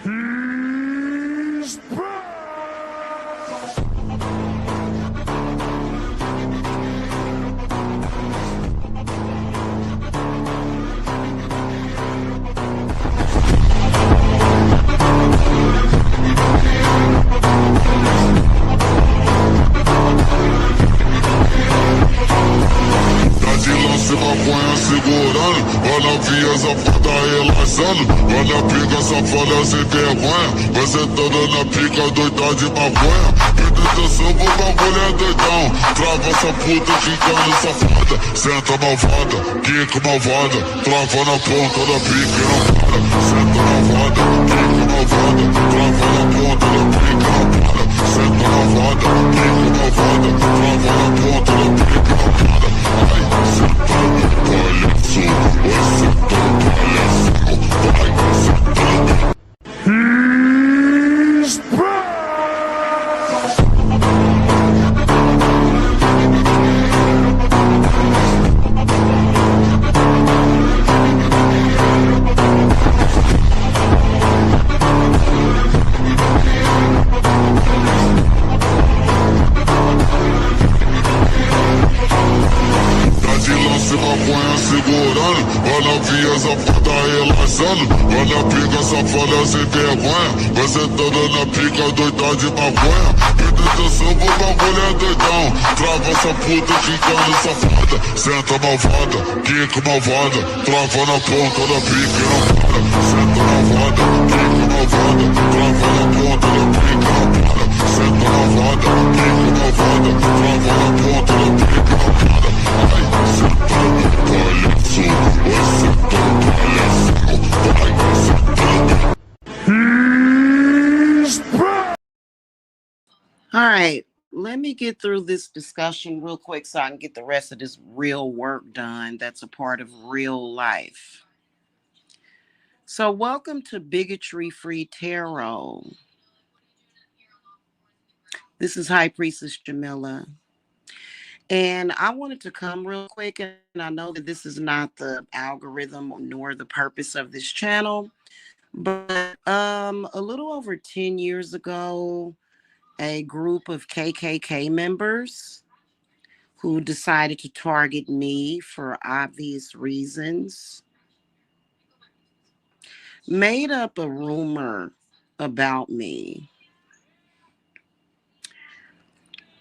He's back! De lance maconha segurando, olha a via safada relaxando, olha a pica safada sem vergonha, você toda na pica doida de maconha. Presta atenção pro bagulho é doidão, trava essa puta ficando safada, senta malvada, quica malvada, trava na ponta da pica e não para. Senta malvada, quica malvada, trava na ponta da pica e não para. Senta malvada, quica malvada, trava na ponta da pica e não para. Ai, sentando palhaço, vai sentando palhaço, vai sentando. He's back! De lance maconha segurando, olha a via safada relaxando, olha a pica safada sem vergonha, você toda na pica doida de maconha. Presta atenção pro bagulho é doidão, trava essa puta ficando safada, senta malvada, quica malvada, trava na ponta da pica e não para. Senta malvada, quica malvada, trava na ponta da pica e não para. Senta malvada, quica malvada, trava na ponta da pica e não para. Ai, sentando palhaço, vai sentando palhaço, vai sentando. He's back! All right, let me get through this discussion real quick so I can get the rest of this real work done that's a part of real life. So, welcome to Bigotry Free Tarot. This is High Priestess Jamila. And I wanted to come real quick, and I know that this is not the algorithm nor the purpose of this channel, but a little over 10 years ago, a group of KKK members who decided to target me for obvious reasons made up a rumor about me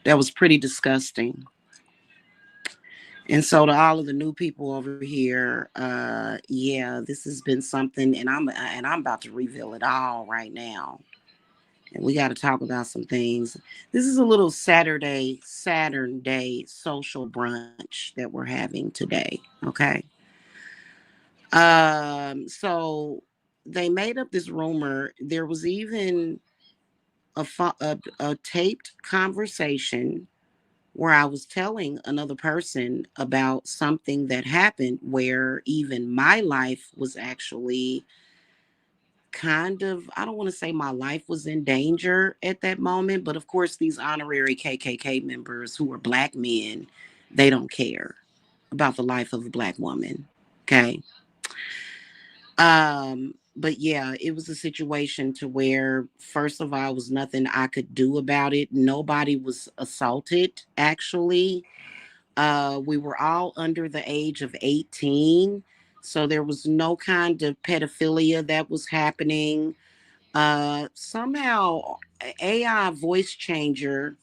that was pretty disgusting. And so to all of the new people over here, yeah, this has been something, and I'm about to reveal it all right now. And we got to talk about some things. This is a little Saturn Day social brunch that we're having today. Okay. So they made up this rumor. There was even a taped conversation where I was telling another person about something that happened where even my life was actually kind of, I don't want to say my life was in danger at that moment, but of course, these honorary KKK members who are Black men, they don't care about the life of a Black woman. Okay. But yeah, it was a situation to where, first of all, was nothing I could do about it. Nobody was assaulted, actually. We were all under the age of 18. So there was no kind of pedophilia that was happening. Somehow AI voice changer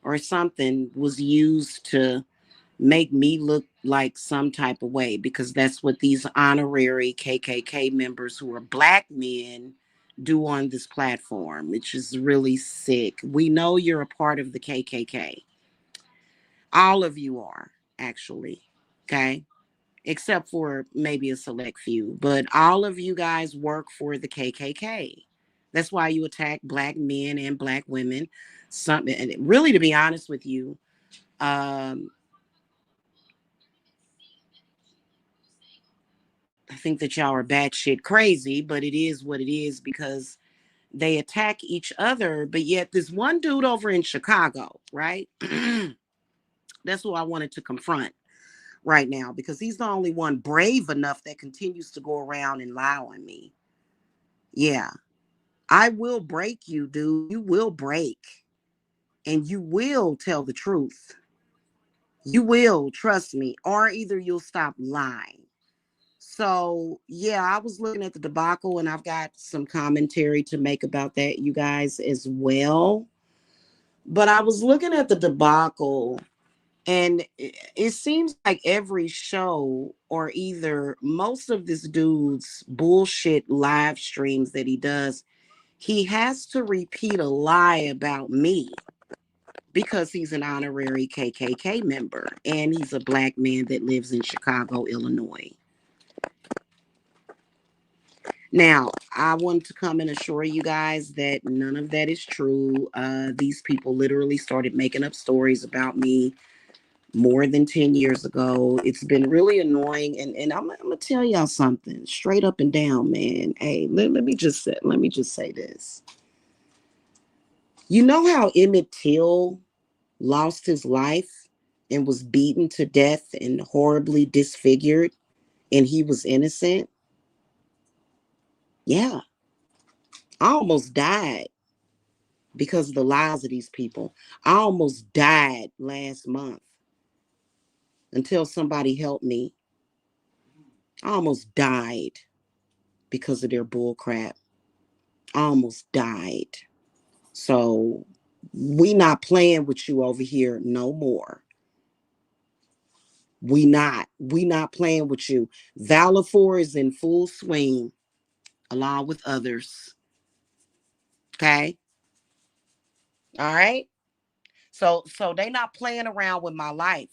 or something was used to make me look like some type of way, because that's what these honorary KKK members who are Black men do on this platform, which is really sick. We know you're a part of the KKK. All of you are, actually. Okay. Except for maybe a select few, but all of you guys work for the KKK. That's why you attack Black men and Black women. Something, and really, to be honest with you, I think that y'all are batshit crazy, but it is what it is, because they attack each other. But yet, this one dude over in Chicago, right? That's who I wanted to confront right now, because he's the only one brave enough that continues to go around and lie on me. Yeah. I will break you, dude. You will break. And you will tell the truth. You will, trust me. Or either you'll stop lying. So, yeah, I was looking at the debacle and I've got some commentary to make about that, you guys, as well. But I was looking at the debacle, and it seems like every show, or either most of this dude's bullshit live streams that he does, he has to repeat a lie about me because he's an honorary KKK member and he's a black man that lives in Chicago, Illinois. Now, I want to come and assure you guys that none of that is true. These people literally started making up stories about me more than 10 years ago. It's been really annoying. And I'm gonna tell y'all something straight up and down, man. Hey, let me just say this. You know how Emmett Till lost his life and was beaten to death and horribly disfigured, and he was innocent? Yeah. I almost died because of the lies of these people. I almost died last month until somebody helped me. I almost died because of their bull crap. I almost died. So we not playing with you over here no more. We not playing with you. Valor is in full swing along with others. Okay? All right? So they not playing around with my life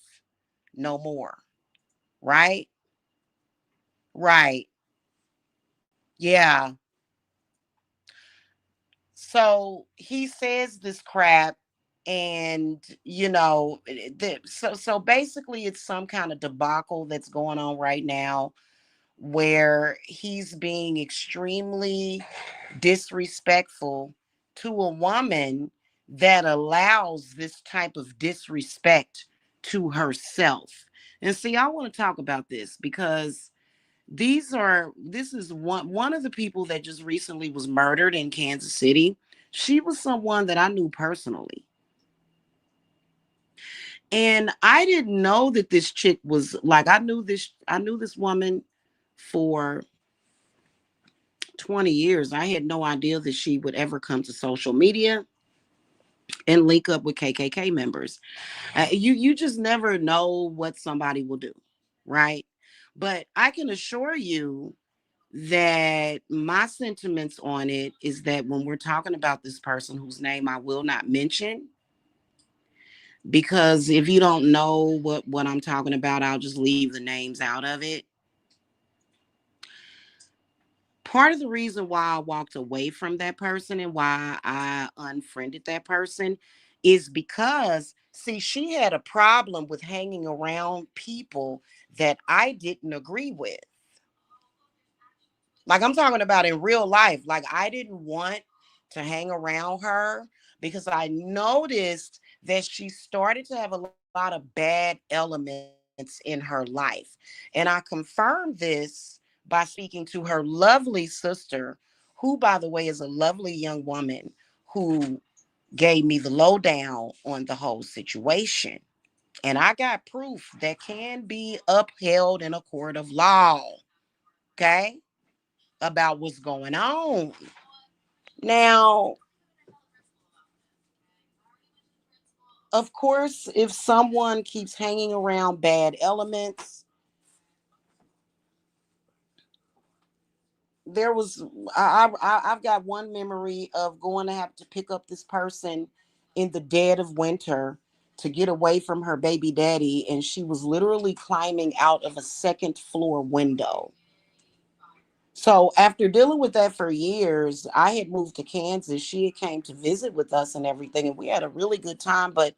no more. Right? Right. Yeah. So he says this crap, and so basically it's some kind of debacle that's going on right now where he's being extremely disrespectful to a woman that allows this type of disrespect to herself. And see, I want to talk about this because this is one of the people that just recently was murdered in Kansas City. She was someone that I knew personally. And I didn't know that this chick was like, I knew this woman for 20 years. I had no idea that she would ever come to social media and link up with KKK members. You just never know what somebody will do, right? But I can assure you that my sentiments on it is that when we're talking about this person whose name I will not mention, because if you don't know what I'm talking about, I'll just leave the names out of it. Part of the reason why I walked away from that person and why I unfriended that person is because, see, she had a problem with hanging around people that I didn't agree with. Like, I'm talking about in real life. Like, I didn't want to hang around her because I noticed that she started to have a lot of bad elements in her life. And I confirmed this by speaking to her lovely sister, who, by the way, is a lovely young woman who gave me the lowdown on the whole situation. And I got proof that can be upheld in a court of law. Okay? About what's going on. Now, of course, if someone keeps hanging around bad elements, there was I've got one memory of going to have to pick up this person in the dead of winter to get away from her baby daddy, and she was literally climbing out of a second floor window. So after dealing with that for years, I had moved to Kansas. She had came to visit with us and everything, and we had a really good time. But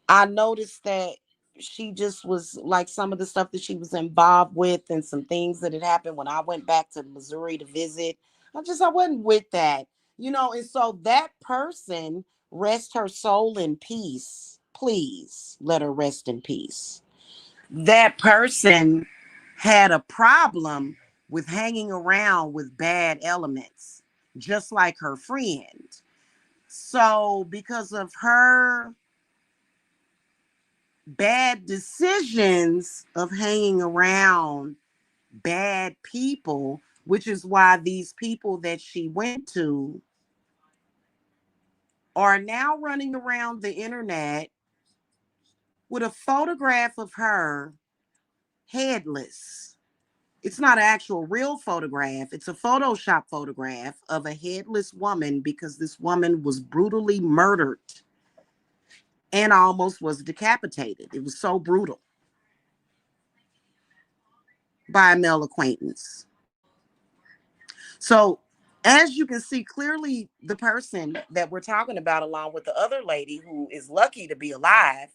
I noticed that she just was like some of the stuff that she was involved with and some things that had happened when I went back to Missouri to visit. I wasn't with that, and so that person, rest her soul in peace. Please let her rest in peace. That person had a problem with hanging around with bad elements. just like her friend. So, because of her bad decisions of hanging around bad people, which is why these people that she went to are now running around the internet with a photograph of her headless. It's not an actual real photograph. It's a Photoshop photograph of a headless woman because this woman was brutally murdered and almost was decapitated. It was so brutal by a male acquaintance. So, as you can see clearly, the person that we're talking about, along with the other lady who is lucky to be alive,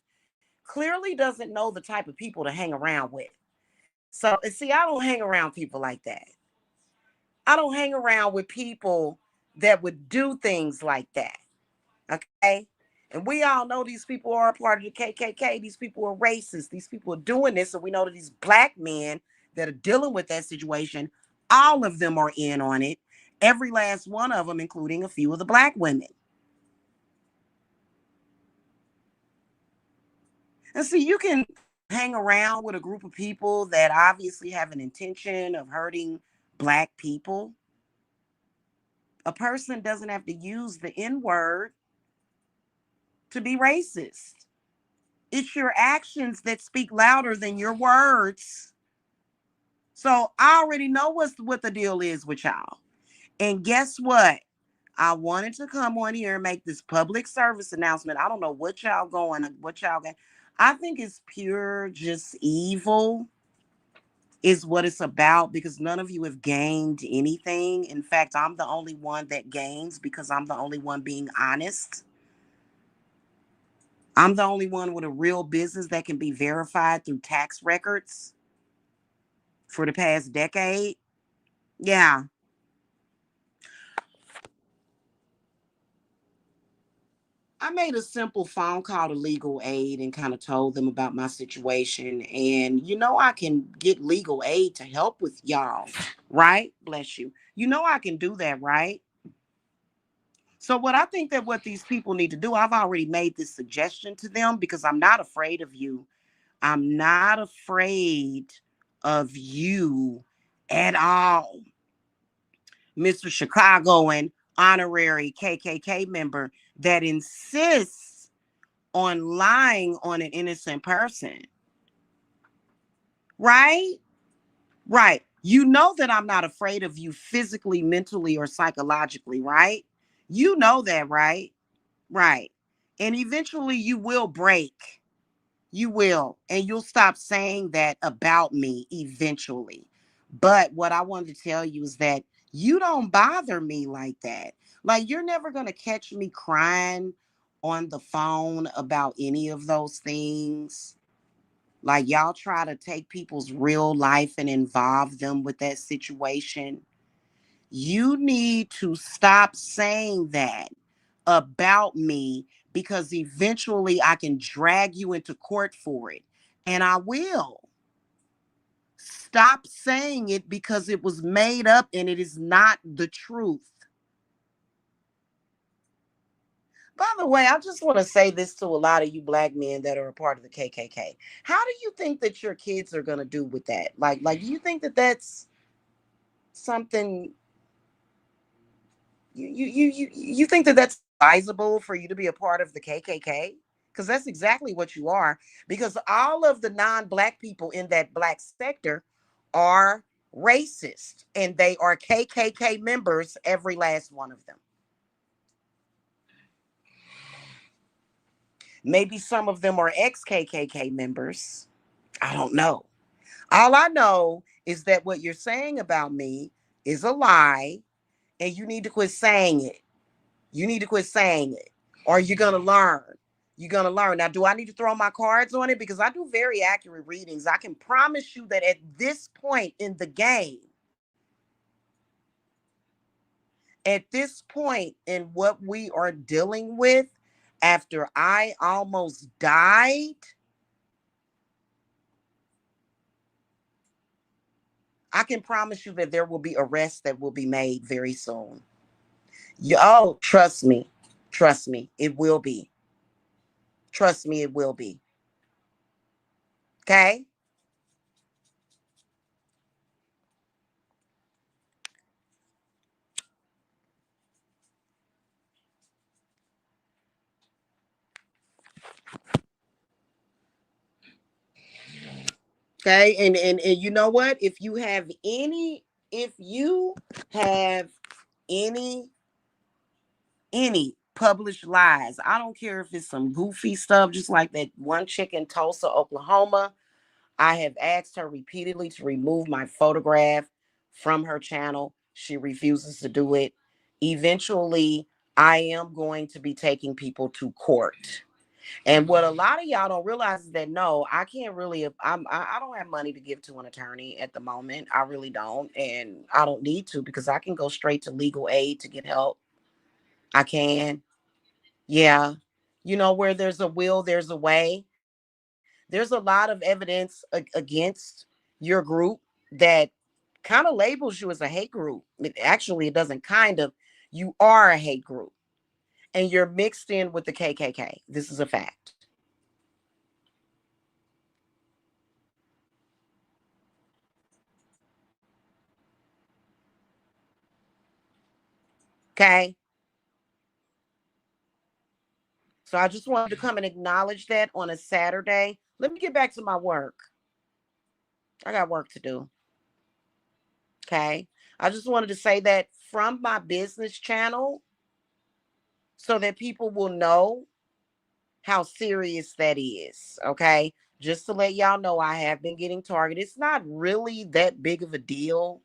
clearly doesn't know the type of people to hang around with. So, see, I don't hang around people like that. I don't hang around with people that would do things like that. Okay. And we all know these people are a part of the KKK. These people are racist. These people are doing this. And we know that these black men that are dealing with that situation, all of them are in on it. Every last one of them, including a few of the black women. And see, you can hang around with a group of people that obviously have an intention of hurting black people. A person doesn't have to use the N word to be racist. It's your actions that speak louder than your words. So I already know what the deal is with y'all. And guess what? I wanted to come on here and make this public service announcement. I don't know what y'all got. I think it's pure just evil is what it's about because none of you have gained anything. In fact, I'm the only one that gains because I'm the only one being honest. I'm the only one with a real business that can be verified through tax records for the past decade. Yeah. I made a simple phone call to legal aid and kind of told them about my situation. And I can get legal aid to help with y'all, right? Bless you. I can do that, right? So, what these people need to do, I've already made this suggestion to them because I'm not afraid of you. I'm not afraid of you at all. Mr. Chicago and honorary KKK member that insists on lying on an innocent person. Right? Right. You know that I'm not afraid of you physically, mentally, or psychologically, right? You know that, right? Right. And eventually you will break. You will. And you'll stop saying that about me eventually. But what I wanted to tell you is that you don't bother me like that. Like, you're never going to catch me crying on the phone about any of those things. Like, y'all try to take people's real life and involve them with that situation. You need to stop saying that about me because eventually I can drag you into court for it. And I will. Stop saying it because it was made up and it is not the truth. By the way, I just want to say this to a lot of you black men that are a part of the KKK. How do you think that your kids are going to do with that? Like, do you think that that's something you think that that's advisable for you to be a part of the KKK? Because that's exactly what you are. Because all of the non-black people in that black sector are racist, and they are KKK members, every last one of them. Maybe some of them are ex-KKK members. I don't know. All I know is that what you're saying about me is a lie, and you need to quit saying it. You need to quit saying it, or you're going to learn. You're going to learn. Now, do I need to throw my cards on it? Because I do very accurate readings. I can promise you that at this point in the game, at this point in what we are dealing with, after I almost died, I can promise you that there will be arrests that will be made very soon. Oh, trust me, it will be. Trust me, it will be. Okay. Okay. And you know what? If you have any any published lies, I don't care if it's some goofy stuff, just like that one chick in Tulsa, Oklahoma. I have asked her repeatedly to remove my photograph from her channel. She refuses to do it. Eventually, I am going to be taking people to court. And what a lot of y'all don't realize is that no, I can't really. I don't have money to give to an attorney at the moment. I really don't, and I don't need to because I can go straight to legal aid to get help. I can, yeah. You know, where there's a will, there's a way. There's a lot of evidence against your group that kind of labels you as a hate group. Actually, it doesn't kind of. You are a hate group, and you're mixed in with the KKK. This is a fact. Okay. So I just wanted to come and acknowledge that on a Saturday. Let me get back to my work. I got work to do. Okay. I just wanted to say that from my business channel so that people will know how serious that is. Okay. Just to let y'all know, I have been getting targeted. It's not really that big of a deal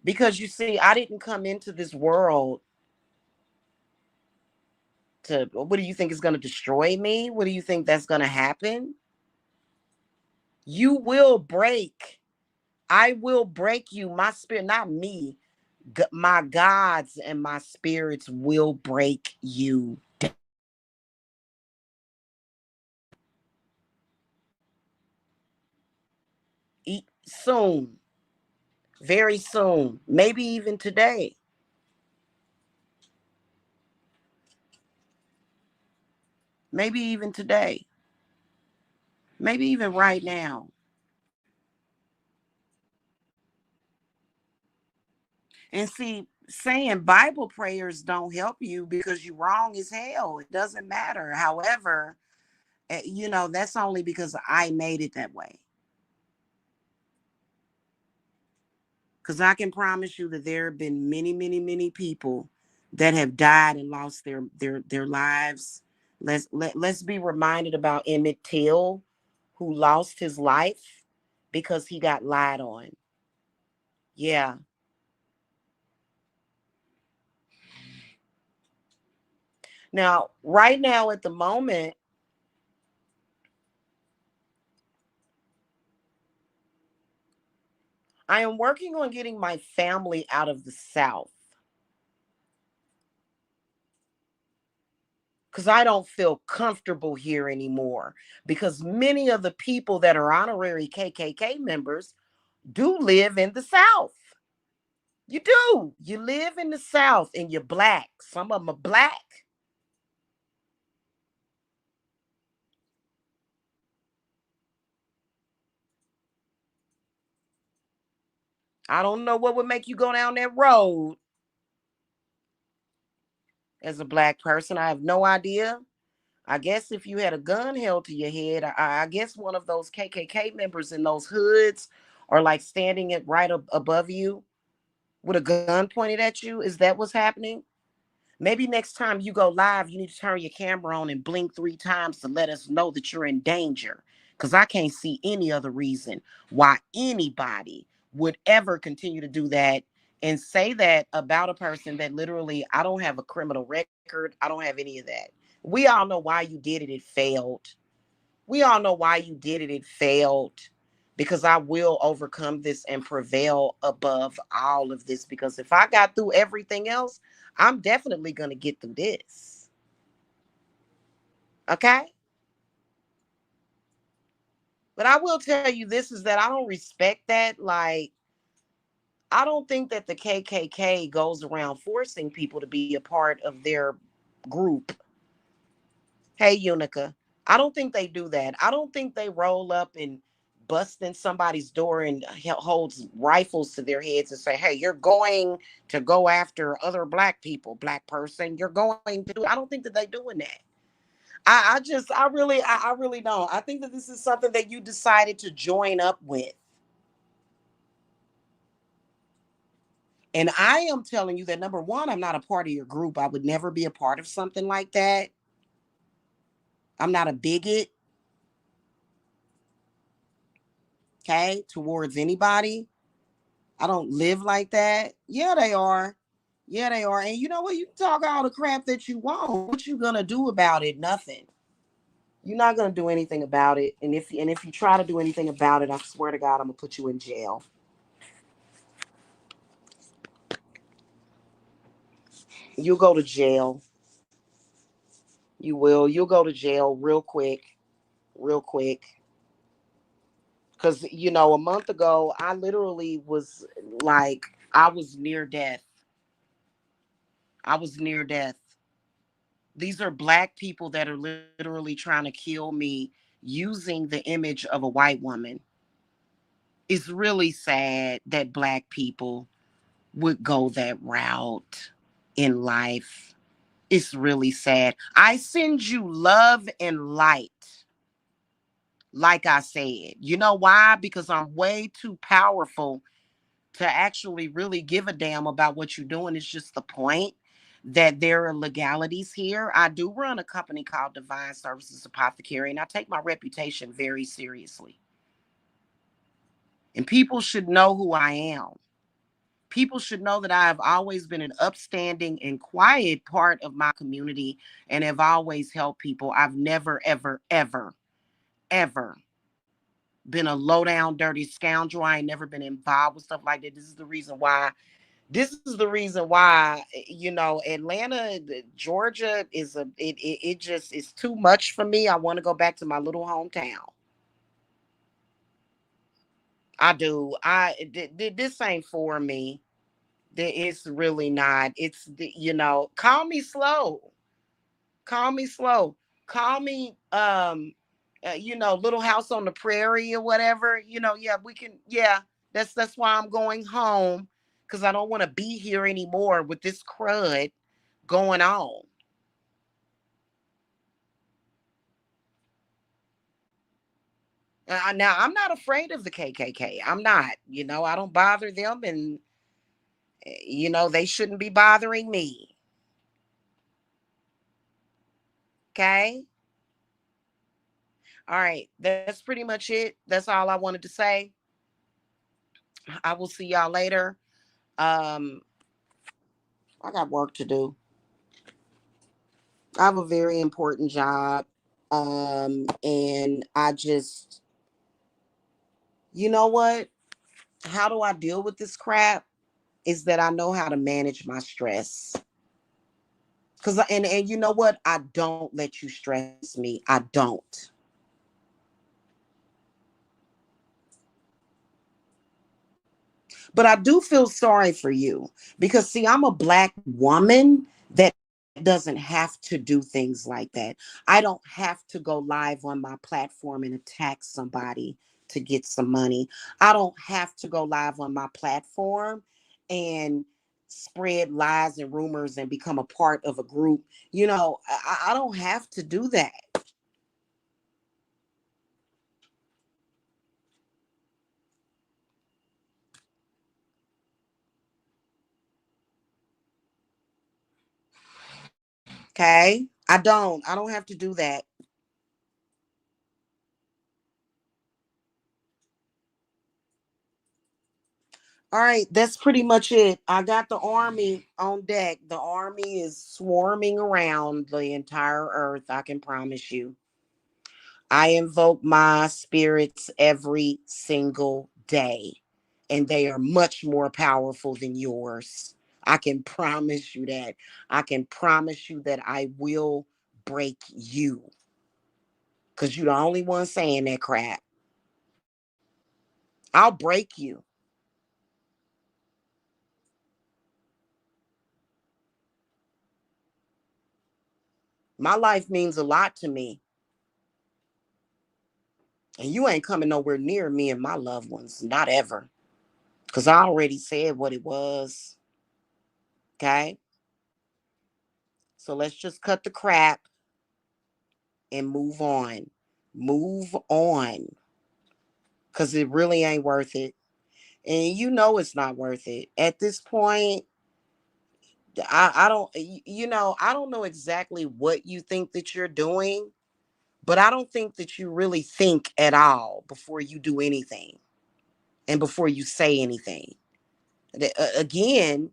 because you see, I didn't come into this world to, what do you think is going to destroy me? What do you think that's going to happen? You will break. I will break you. My spirit, not me. My gods and my spirits will break you soon, very soon, maybe even today, maybe even today, maybe even right now. And see, saying Bible prayers don't help you because you're wrong as hell. It doesn't matter. However, you know, that's only because I made it that way. Because I can promise you that there have been many, many, many people that have died and lost their lives. Let's be reminded about Emmett Till, who lost his life because he got lied on. Yeah. Now, right now at the moment, I am working on getting my family out of the South because I don't feel comfortable here anymore. Because many of the people that are honorary KKK members do live in the South. You do. You live in the South and you're black. Some of them are black. I don't know what would make you go down that road as a black person. I have no idea. I guess if you had a gun held to your head, I guess one of those KKK members in those hoods are like standing it right above you with a gun pointed at you. Is that what's happening? Maybe next time you go live, you need to turn your camera on and blink 3 times to let us know that you're in danger. Because I can't see any other reason why anybody would ever continue to do that and say that about a person that literally, I don't have a criminal record. I don't have any of that. We all know why you did it. It failed. We all know why you did it. It failed. Because I will overcome this and prevail above all of this. Because if I got through everything else, I'm definitely going to get through this. Okay. But I will tell you this is that I don't respect that. Like, I don't think that the KKK goes around forcing people to be a part of their group. Hey, Unica. I don't think they do that. I don't think they roll up and bust in somebody's door and holds rifles to their heads and say, hey, you're going to go after other black people, black person. You're going to do. I don't think that they're doing that. I really don't. I think that this is something that you decided to join up with. And I am telling you that number one, I'm not a part of your group. I would never be a part of something like that. I'm not a bigot, okay, towards anybody. I don't live like that. Yeah, they are. Yeah, they are. And you know what? You can talk all the crap that you want. What you gonna do about it? Nothing. You're not gonna do anything about it. And if you try to do anything about it, I swear to God, I'm gonna put you in jail. You'll go to jail. You will. You'll go to jail real quick. Real quick. Because, a month ago, I literally was like, I was near death. I was near death. These are black people that are literally trying to kill me using the image of a white woman. It's really sad that black people would go that route in life. It's really sad. I send you love and light. Like I said, you know why? Because I'm way too powerful to actually really give a damn about what you're doing. It's just the point that there are legalities here. I do run a company called Divine Services Apothecary, and I take my reputation very seriously. And people should know who I am. People should know that I have always been an upstanding and quiet part of my community and have always helped people. I've never, ever, ever, ever been a low down, dirty scoundrel. I ain't never been involved with stuff like that. This is the reason why Atlanta, Georgia it just is too much for me. I want to go back to my little hometown. I do. This ain't for me. It's really not. Call me slow. Call me slow. Call me Little House on the Prairie or whatever. Yeah, we can. Yeah, that's why I'm going home, because I don't want to be here anymore with this crud going on. Now, I'm not afraid of the KKK. I'm not. I don't bother them, and they shouldn't be bothering me. Okay. All right. That's pretty much it. That's all I wanted to say. I will see y'all later. Um, I got work to do. I have a very important job. And I just, you know what? How do I deal with this crap? Is that I know how to manage my stress. And you know what? I don't let you stress me. I don't. But I do feel sorry for you because, see, I'm a black woman that doesn't have to do things like that. I don't have to go live on my platform and attack somebody to get some money. I don't have to go live on my platform and spread lies and rumors and become a part of a group. I don't have to do that. Okay. I don't have to do that. All right, that's pretty much it. I got the army on deck. The army is swarming around the entire earth, I can promise you. I invoke my spirits every single day, and they are much more powerful than yours. I can promise you that. I can promise you that I will break you, because you're the only one saying that crap. I'll break you. My life means a lot to me. And you ain't coming nowhere near me and my loved ones. Not ever. Because I already said what it was. Okay? So let's just cut the crap and move on. Move on. Because it really ain't worth it. And you know it's not worth it. At this point, I don't, I don't know exactly what you think that you're doing, but I don't think that you really think at all before you do anything and before you say anything. Again,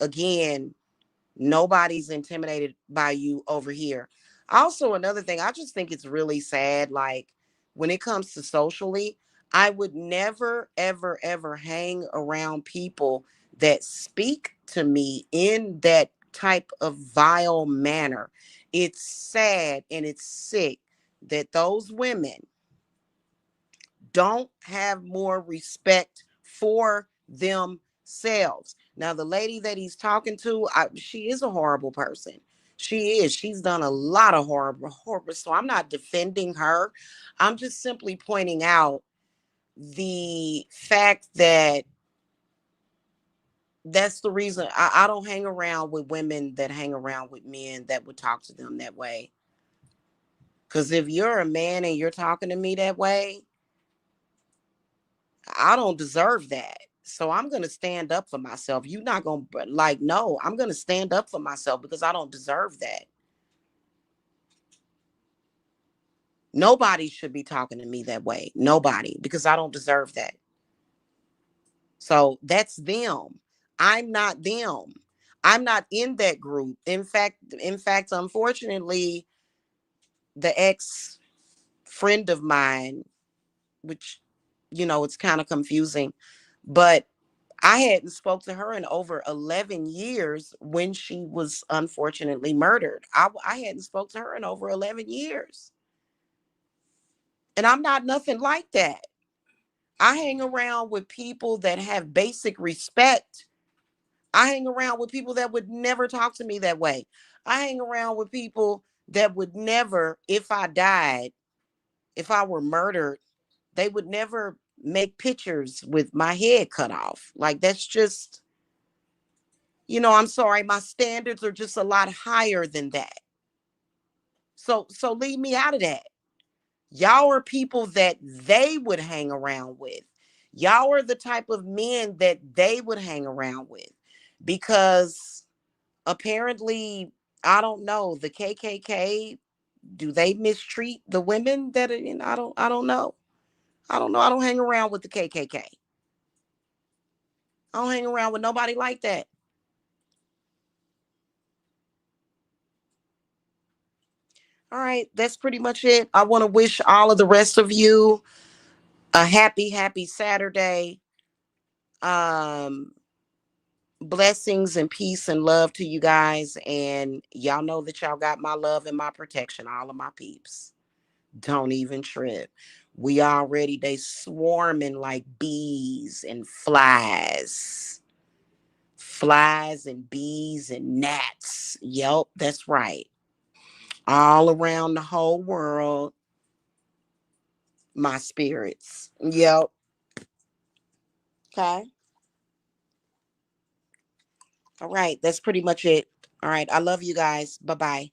again, nobody's intimidated by you over here. Also, another thing, I just think it's really sad. Like when it comes to socially, I would never, ever, ever hang around people that speak to me in that type of vile manner. It's sad and it's sick that those women don't have more respect for themselves. Now, the lady that he's talking to, she is a horrible person. She is. She's done a lot of horrible. So I'm not defending her. I'm just simply pointing out the fact that that's the reason I don't hang around with women that hang around with men that would talk to them that way. Because if you're a man and you're talking to me that way, I don't deserve that. So I'm going to stand up for myself. You're not going to like, no, I'm going to stand up for myself because I don't deserve that. Nobody should be talking to me that way. Nobody, because I don't deserve that. So that's them. I'm not them. I'm not in that group. In fact, unfortunately, the ex friend of mine, which, it's kind of confusing, but I hadn't spoke to her in over 11 years when she was unfortunately murdered. I hadn't spoke to her in over 11 years. And I'm not nothing like that. I hang around with people that have basic respect. I hang around with people that would never talk to me that way. I hang around with people that would never, if I died, if I were murdered, they would never make pictures with my head cut off. Like that's just, I'm sorry, my standards are just a lot higher than that. So leave me out of that. Y'all are people that they would hang around with. Y'all are the type of men that they would hang around with because apparently, I don't know, the KKK, do they mistreat the women that are in? I don't know. I don't know. I don't hang around with the KKK. I don't hang around with nobody like that. All right, that's pretty much it. I want to wish all of the rest of you a happy, happy Saturday. Um, Blessings and peace and love to you guys. And y'all know that y'all got my love and my protection, all of my peeps. Don't even trip. We already, they swarming like bees and flies. Flies and bees and gnats. Yep, that's right. All around the whole world, my spirits. Yep. Okay. All right. That's pretty much it. All right. I love you guys. Bye bye.